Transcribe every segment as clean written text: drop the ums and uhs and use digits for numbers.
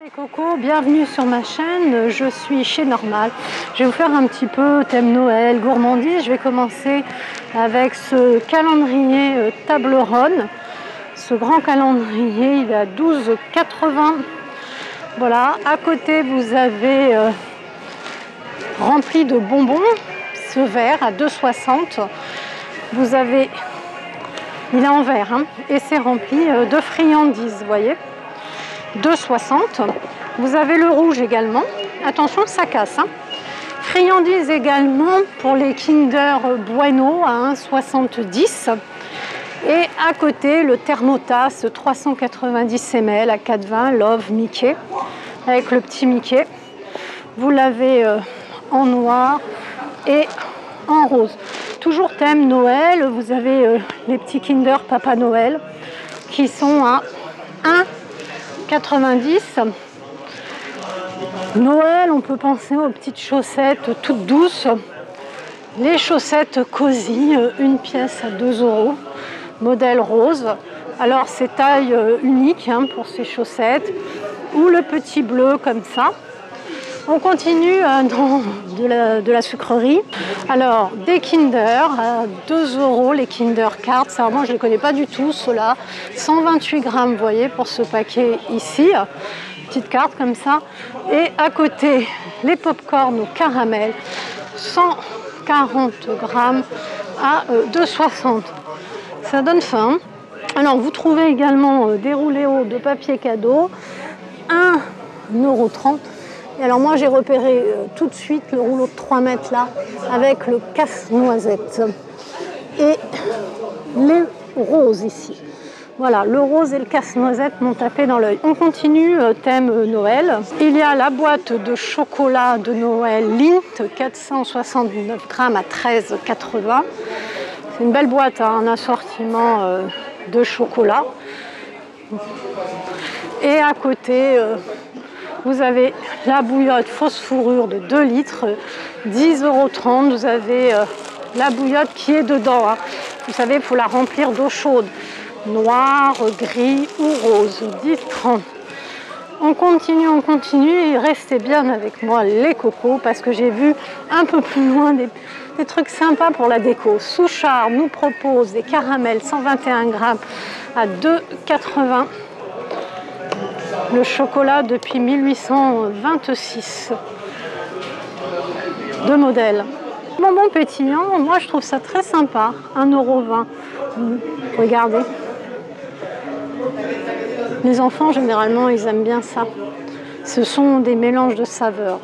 Les cocos, bienvenue sur ma chaîne, je suis chez Normal. Je vais vous faire un petit peu thème Noël, gourmandise. Je vais commencer avec ce calendrier table ronde. Ce grand calendrier, il est à 12,80. Voilà, à côté vous avez rempli de bonbons, ce verre à 2,60. Vous avez, il est en verre, hein, et c'est rempli de friandises, vous voyez. 2,60. Vous avez le rouge également. Attention, ça casse. Hein. Friandises également pour les Kinder Bueno à 1,70. Et à côté, le thermotasse 390 ml à 4,20 Love Mickey avec le petit Mickey. Vous l'avez en noir et en rose. Toujours thème Noël. Vous avez les petits Kinder Papa Noël qui sont à 1,90. Noël, on peut penser aux petites chaussettes toutes douces. Les chaussettes Cozy, une pièce à 2 €, modèle rose. Alors c'est taille unique hein, pour ces chaussettes. Ou le petit bleu comme ça. On continue dans de la sucrerie. Alors, des Kinder à 2 €, les Kinder Cards. Alors moi, je ne les connais pas du tout, ceux-là. 128 grammes, vous voyez, pour ce paquet ici. Petite carte comme ça. Et à côté, les pop-corn au caramel. 140 grammes à 2,60. Ça donne faim. Alors, vous trouvez également des rouléos de papier cadeau. 1,30 €. Et alors moi j'ai repéré tout de suite le rouleau de 3 mètres là avec le casse-noisette et les roses ici. Voilà, le rose et le casse-noisette m'ont tapé dans l'œil. On continue, thème Noël. Il y a la boîte de chocolat de Noël Lindt, 469 grammes à 13,80. C'est une belle boîte, hein, un assortiment de chocolat. Et à côté, vous avez la bouillotte fausse fourrure de 2 litres, 10,30 €. Vous avez la bouillotte qui est dedans. Hein. Vous savez, il faut la remplir d'eau chaude. Noir, gris ou rose, 10,30 €. On continue et restez bien avec moi les cocos parce que j'ai vu un peu plus loin des trucs sympas pour la déco. Souchard nous propose des caramels 121 grammes à 2,80 €. Le chocolat depuis 1826 de modèle. Bonbon pétillant, moi je trouve ça très sympa, 1,20 €. Regardez. Les enfants généralement ils aiment bien ça. Ce sont des mélanges de saveurs.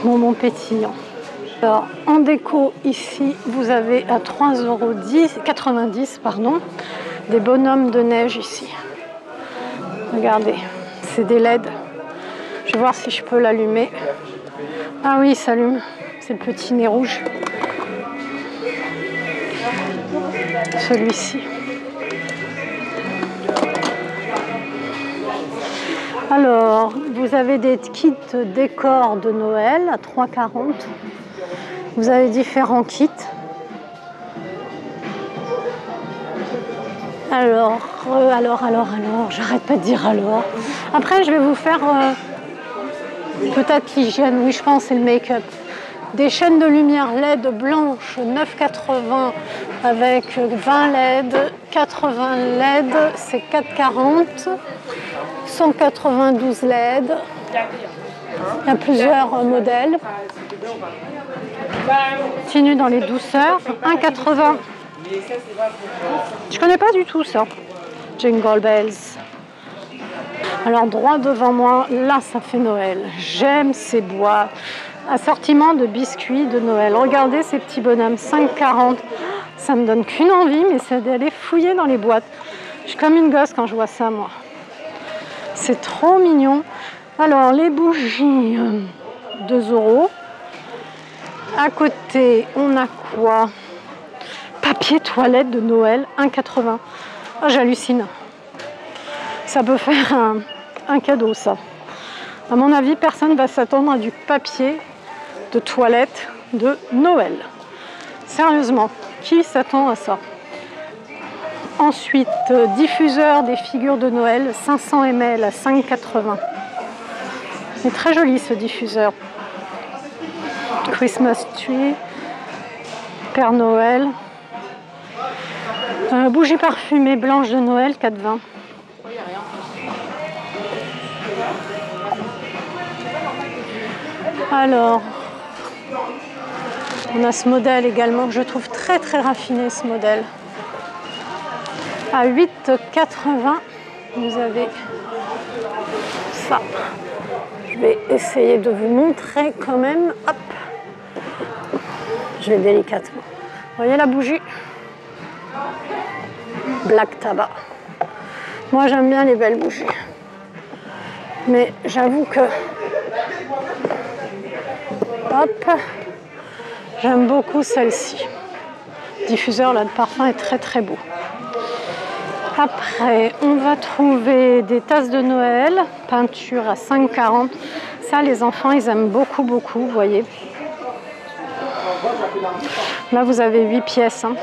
Bonbon pétillant. Alors en déco ici vous avez à 3,90 €, des bonhommes de neige ici. Regardez, c'est des LED. Je vais voir si je peux l'allumer. Ah oui, il s'allume. C'est le petit nez rouge. Celui-ci. Alors, vous avez des kits décor de Noël à 3,40 €. Vous avez différents kits. Alors, j'arrête pas de dire alors. Après, je vais vous faire peut-être l'hygiène, oui, je pense, c'est le make-up. Des chaînes de lumière LED blanches, 9,80 € avec 20 LED, 80 LED, c'est 4,40 €, 192 LED. Il y a plusieurs modèles. Continue dans les douceurs, 1,80 €. Je connais pas du tout ça. Jingle Bells. Alors droit devant moi, là ça fait Noël. J'aime ces boîtes. Assortiment de biscuits de Noël. Regardez ces petits bonhommes, 5,40 €. Ça me donne qu'une envie, mais c'est d'aller fouiller dans les boîtes. Je suis comme une gosse quand je vois ça, moi. C'est trop mignon. Alors les bougies, 2 €. À côté, on a quoi? Papier toilette de Noël, 1,80 €. Oh, j'hallucine. Ça peut faire un cadeau, ça. À mon avis, personne ne va s'attendre à du papier de toilette de Noël. Sérieusement, qui s'attend à ça? Ensuite, diffuseur des figures de Noël, 500 ml à 5,80. C'est très joli ce diffuseur. Christmas tree, Père Noël. Bougie parfumée blanche de Noël, 4,20. Alors, on a ce modèle également que je trouve très très raffiné, ce modèle. À 8,80, vous avez ça. Je vais essayer de vous montrer quand même. Hop, je vais délicatement. Vous voyez la bougie? Black tabac. Moi j'aime bien les belles bougies. Mais j'avoue que... Hop, j'aime beaucoup celle-ci. Le diffuseur là, de parfum est très très beau. Après, on va trouver des tasses de Noël, peinture à 5,40. Ça, les enfants, ils aiment beaucoup, beaucoup, vous voyez. Là, vous avez 8 pièces. Hein.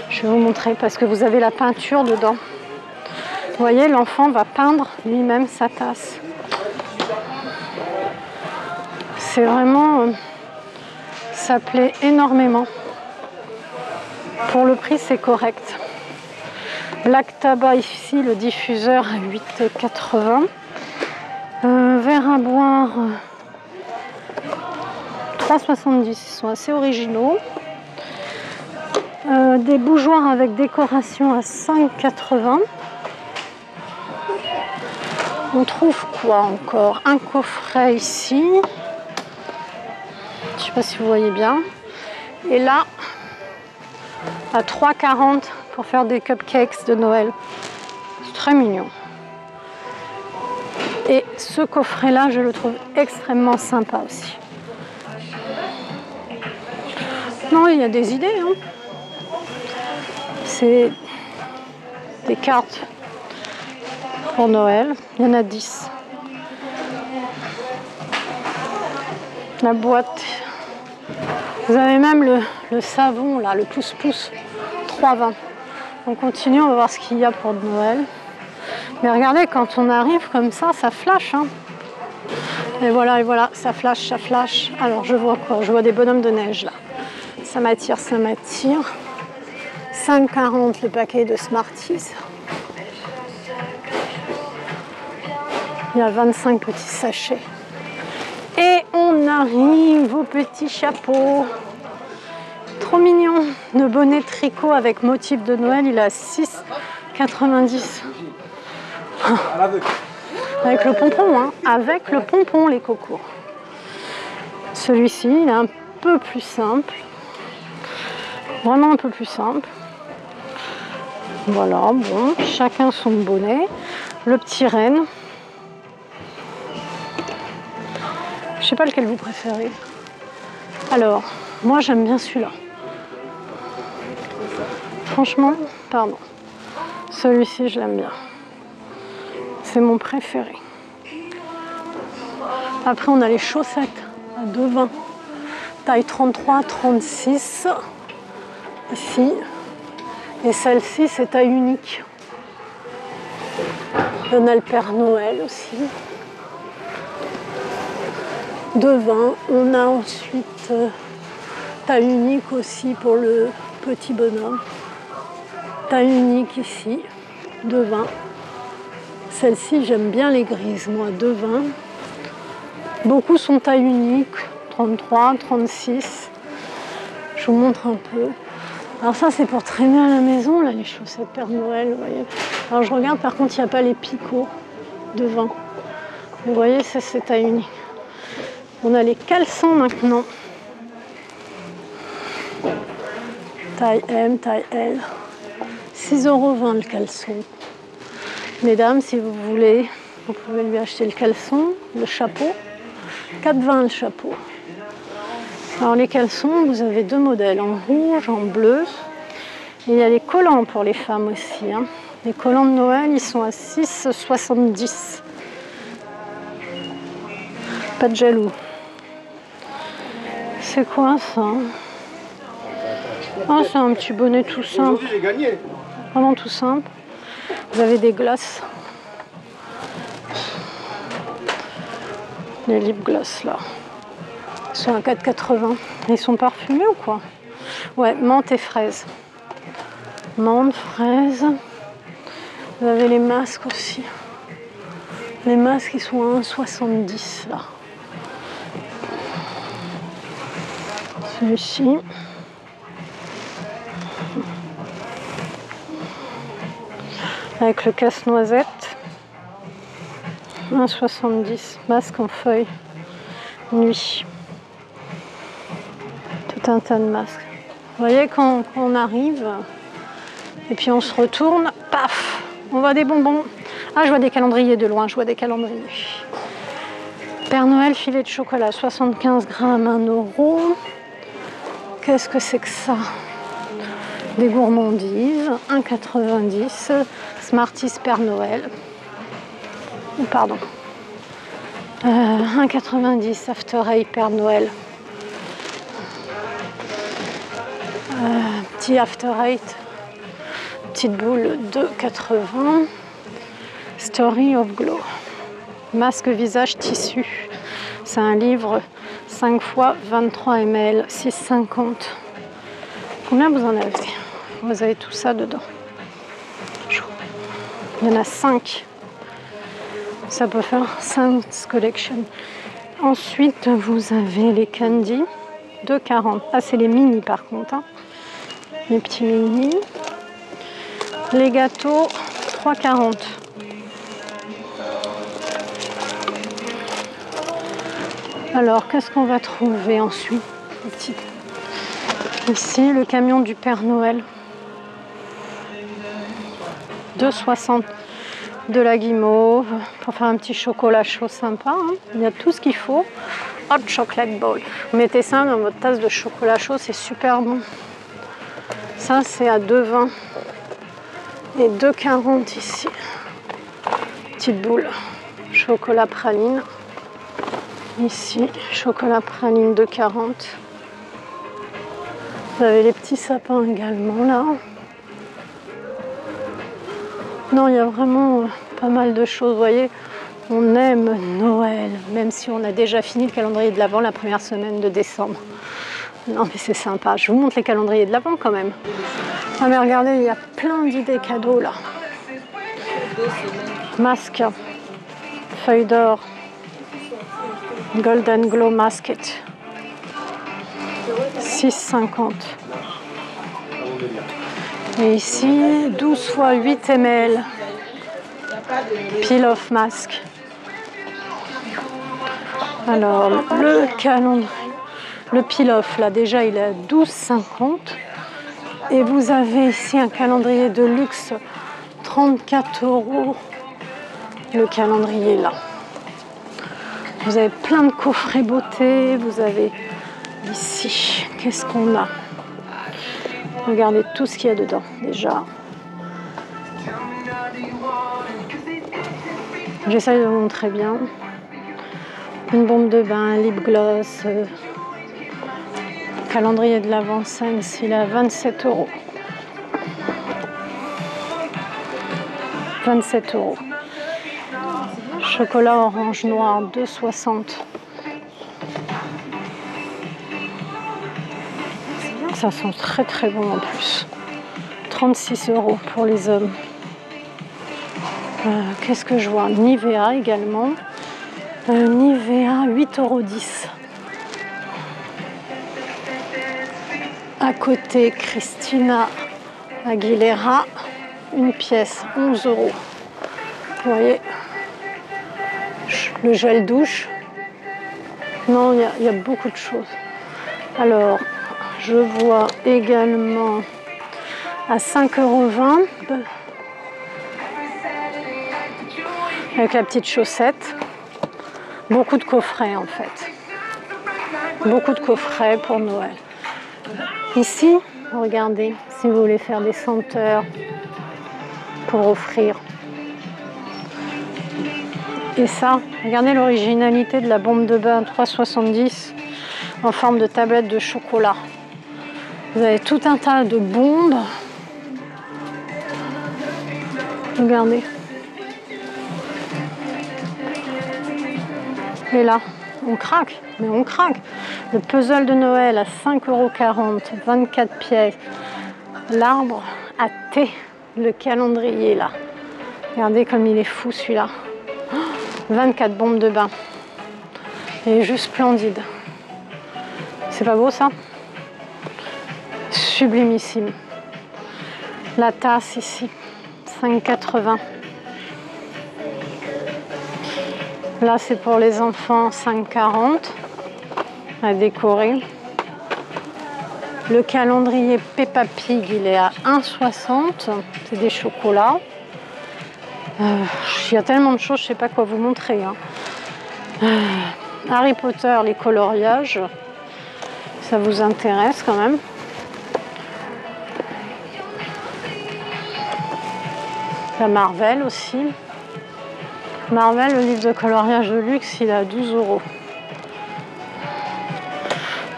Je vais vous montrer parce que vous avez la peinture dedans. Vous voyez, l'enfant va peindre lui-même sa tasse. C'est vraiment... ça plaît énormément. Pour le prix, c'est correct. Black tabac ici, le diffuseur à 8,80. Verre à boire 3,70. Ils sont assez originaux. Des bougeoirs avec décoration à 5,80. On trouve quoi encore? Un coffret ici. Je ne sais pas si vous voyez bien. Et là, à 3,40 pour faire des cupcakes de Noël. C'est très mignon. Et ce coffret-là, je le trouve extrêmement sympa aussi. Non, il y a des idées. Hein. C'est des cartes pour Noël. Il y en a 10. La boîte. Vous avez même le savon, là, le pouce-pouce, 3,20. On continue, on va voir ce qu'il y a pour Noël. Mais regardez, quand on arrive comme ça flash. Hein. Et voilà, ça flash, ça flash. Alors, je vois quoi? Je vois des bonhommes de neige, là. Ça m'attire, ça m'attire. 5,40 le paquet de Smarties. Il y a 25 petits sachets. Et on arrive au petit chapeau. Trop mignon. Le bonnet tricot avec motif de Noël, il est à 6,90. Avec le pompon, hein. Avec le pompon, les cocos. Celui-ci, il est un peu plus simple. Vraiment un peu plus simple. Voilà, bon, chacun son bonnet. Le petit renne. Je sais pas lequel vous préférez. Alors, moi j'aime bien celui-là. Franchement, pardon. Celui-ci, je l'aime bien. C'est mon préféré. Après, on a les chaussettes à 2,20. Taille 33, 36. Ici. Et celle-ci, c'est taille unique. On a le Père Noël aussi. 2,20. On a ensuite taille unique aussi pour le petit bonhomme. Taille unique ici, 2,20. Celle-ci, j'aime bien les grises, moi, 2,20. Beaucoup sont taille unique, 33, 36. Je vous montre un peu. Alors ça, c'est pour traîner à la maison, là, les chaussettes Père Noël, vous voyez. Alors je regarde, par contre, il n'y a pas les picots de 20. Vous voyez, ça, c'est taille unique. On a les caleçons maintenant. Taille M, taille L. 6,20 € le caleçon. Mesdames, si vous voulez, vous pouvez lui acheter le caleçon, le chapeau. 4,20 € le chapeau. Alors les caleçons, vous avez deux modèles, en rouge, en bleu. Et il y a les collants pour les femmes aussi. Hein. Les collants de Noël, ils sont à 6,70 €. Pas de jaloux. C'est quoi ça? Ah, c'est un petit bonnet tout simple. Aujourd'hui, j'ai gagné. Vraiment tout simple. Vous avez des glosses. Les lip gloss là. Ils sont à 4,80. Ils sont parfumés ou quoi? Ouais, menthe et fraise. Menthe, fraise. Vous avez les masques aussi. Les masques, ils sont à 1,70 là. Celui-ci. Avec le casse-noisette. 1,70. Masque en feuille. Nuit. Tout un tas de masques. Vous voyez, quand on arrive, et puis on se retourne, paf, on voit des bonbons. Ah, je vois des calendriers de loin, je vois des calendriers. Père Noël, filet de chocolat, 75 grammes, 1 €. Qu'est-ce que c'est que ça? Des gourmandises, 1,90. Smarties Père Noël. Pardon. 1,90 After Eight Père Noël. Petit After Eight. Petite boule, 2,80. Story of Glow. Masque visage tissu. C'est un livre 5 fois 23 ml, 6,50. Combien vous en avez? Vous avez tout ça dedans. Il y en a 5. Ça peut faire 5 collection. Ensuite, vous avez les candy, 2,40. Ah, c'est les mini par contre. Hein. Les petits mini. Les gâteaux, 3,40. Alors, qu'est-ce qu'on va trouver ensuite? Ici, le camion du Père Noël. 2,60. De la guimauve, pour faire un petit chocolat chaud sympa. Hein. Il y a tout ce qu'il faut. Hot chocolate bowl. Vous mettez ça dans votre tasse de chocolat chaud, c'est super bon. Ça, c'est à 2,20 et 2,40 ici. Petite boule. Chocolat praline. Ici, chocolat praline 2,40. Vous avez les petits sapins également là. Non, il y a vraiment pas mal de choses. Vous voyez, on aime Noël, même si on a déjà fini le calendrier de l'Avent la première semaine de décembre. Non, mais c'est sympa. Je vous montre les calendriers de l'Avent quand même. Ah, mais regardez, il y a plein d'idées cadeaux là. Masque, feuille d'or, Golden Glow Masket, 6,50. Et ici, 12 fois 8 ml. Peel off mask. Alors, le calendrier, le peel off, là, déjà, il est à 12,50. Et vous avez ici un calendrier de luxe, 34 €. Le calendrier, là. Vous avez plein de coffrets beauté. Vous avez ici, qu'est-ce qu'on a? Regardez tout ce qu'il y a dedans, déjà. J'essaye de vous montrer bien. Une bombe de bain, lip gloss, calendrier de l'Avent Sense, il est à 27 €. 27 €. Chocolat orange noir, 2,60. Ça sent très très bon en plus. 36 € pour les hommes. Qu'est-ce que je vois? Nivea également. Nivea, 8,10 €. À côté, Christina Aguilera, une pièce, 11 €. Vous voyez, le gel douche. Non, il y a beaucoup de choses. Alors, je vois également à 5,20 €. Avec la petite chaussette. Beaucoup de coffrets en fait. Beaucoup de coffrets pour Noël. Ici, regardez, si vous voulez faire des senteurs pour offrir. Et ça, regardez l'originalité de la bombe de bain 3,70 en forme de tablette de chocolat. Vous avez tout un tas de bombes Regardez. Et là, on craque, mais on craque. Le puzzle de Noël à 5,40 €, 24 pièces. L'arbre à thé, le calendrier là. Regardez comme il est fou celui-là. 24 bombes de bain. Il est juste splendide. C'est pas beau ça? Sublimissime. La tasse ici, 5,80 €. Là, c'est pour les enfants, 5,40 € à décorer. Le calendrier Peppa Pig, il est à 1,60 €. C'est des chocolats. Il y a tellement de choses, je ne sais pas quoi vous montrer. Harry Potter, les coloriages. Ça vous intéresse quand même. La Marvel aussi. Marvel, le livre de coloriage de luxe, il est à 12 €.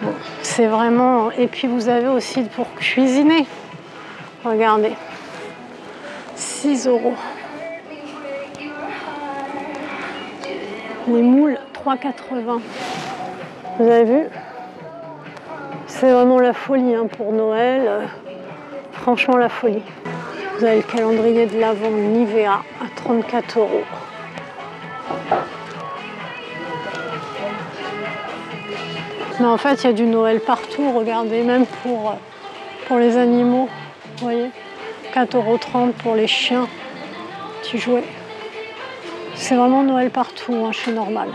Bon, c'est vraiment... Et puis vous avez aussi pour cuisiner. Regardez. 6 €. Les moules, 3,80 €. Vous avez vu? C'est vraiment la folie pour Noël. Franchement, la folie. Vous avez le calendrier de l'Avent Nivea à 34 €. Mais en fait, il y a du Noël partout. Regardez, même pour les animaux. Vous voyez, 4,30 € pour les chiens. Petits jouets. C'est vraiment Noël partout, chez Normal.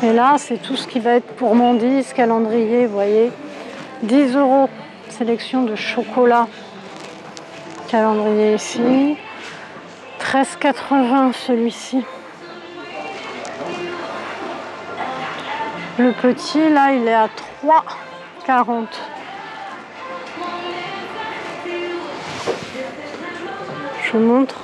Et là, c'est tout ce qui va être gourmandise, calendrier, vous voyez. 10 €. Sélection de chocolat. Calendrier ici. 13,80 € celui-ci. Le petit, là, il est à 3,40 €. Je vous montre.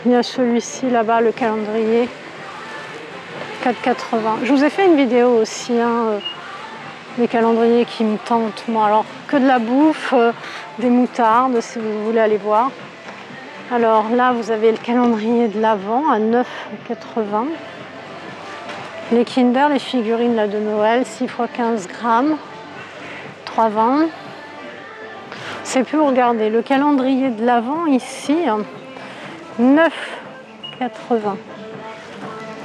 Il y a celui-ci là-bas, le calendrier. 4,80 €. Je vous ai fait une vidéo aussi, des calendriers qui me tentent. Moi, alors, que de la bouffe, des moutardes, si vous voulez aller voir. Alors là, vous avez le calendrier de l'Avent à 9,80 €. Les Kinder, les figurines là, de Noël, 6 x 15 grammes, 3,20 €. C'est plus, regardez, le calendrier de l'Avent ici, 9,80 €.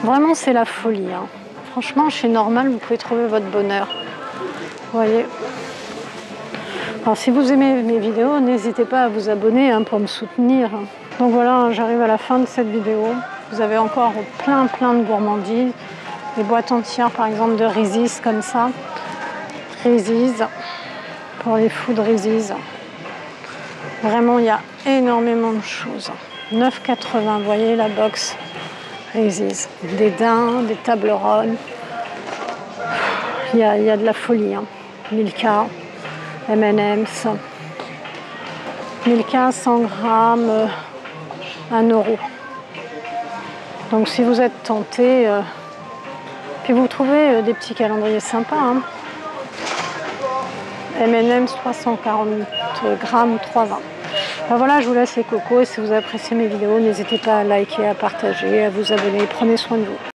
Vraiment, c'est la folie. Franchement, chez Normal, vous pouvez trouver votre bonheur. Vous voyez. Alors, si vous aimez mes vidéos, n'hésitez pas à vous abonner pour me soutenir. Donc voilà, j'arrive à la fin de cette vidéo. Vous avez encore plein de gourmandises. Des boîtes entières, par exemple, de Reese's comme ça. Reese's, pour les fous de Reese's. Vraiment, il y a énormément de choses. 9,80 €, vous voyez la box Reese's. Des daims, des tables rondes. Il y a de la folie. Milka, M&M's. Milka, 100 grammes, 1 €. Donc si vous êtes tenté, puis vous trouvez des petits calendriers sympas. M&M's 340 grammes, 3,20 €. Ben voilà, je vous laisse les cocos et si vous appréciez mes vidéos, n'hésitez pas à liker, à partager, à vous abonner. Prenez soin de vous.